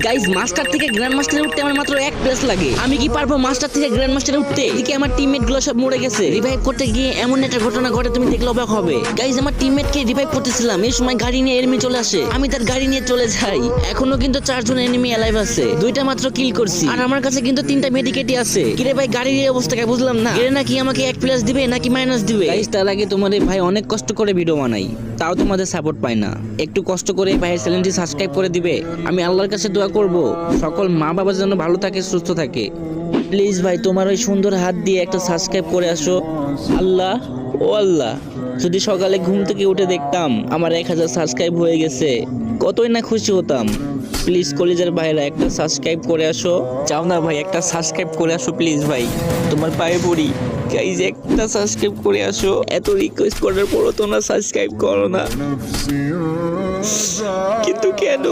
Guys master থেকে grand মাস্টারে উঠতে আমার মাত্র 1 প্লেস লাগে। আমি কি পারবো মাস্টার থেকে গ্র্যান্ড মাস্টারে উঠতে? এদিকে আমার টিমমেট গুলো সব মরে গেছে। রিভাইভ করতে গিয়ে এমন একটা ঘটনা ঘটে তুমি দেখলে অবাক হবে। গাইস আমার টিমমেট কে রিভাইভ করতেছিলাম, এই সময় গাড়ি নিয়ে এনিমি চলে আসে। আমি তার গাড়ি নিয়ে চলে যাই। এখনো কিন্তু 4 জন এনিমি অ্যালাইভ আছে। 2টা মাত্র কিল করছি আর আমার কাছে কিন্তু 3টা মেডিকেটই আছে। কিরে ভাই গাড়ির এই অবস্থা কে বুঝলাম না। এর নাকি আমাকে 1 প্লাস দিবে নাকি মাইনাস দিবে? গাইস তার আগে তোমাদের ভাই অনেক কষ্ট করে ভিডিও বানাই, তাও তোমাদের সাপোর্ট পাই না। একটু কষ্ট করে ভাইয়ের চ্যানেলটি সাবস্ক্রাইব করে দিবে। আমি আল্লাহর কাছে দোয়া করব সকল মা বাবা যেন ভালো থাকে, সুস্থ থাকে। প্লিজ ভাই তোমার ওই সুন্দর হাত দিয়ে একটা সাবস্ক্রাইব করে আসো। আল্লাহ ও আল্লাহ, যদি সকালে ঘুম থেকে উঠে দেখতাম আমার 1000 সাবস্ক্রাইব হয়ে গেছে, কতই না খুশি হতাম। প্লিজ কলিজার ভাইরা একটা সাবস্ক্রাইব করে আসো। চাও না ভাই একটা সাবস্ক্রাইব করে আসো প্লিজ ভাই, তোমার পায়ে পড়ি। গাইজ একটা সাবস্ক্রাইব করে আসো। এত রিকোয়েস্ট করার পরও তোমরা সাবস্ক্রাইব করো না, কিন্তু কেন?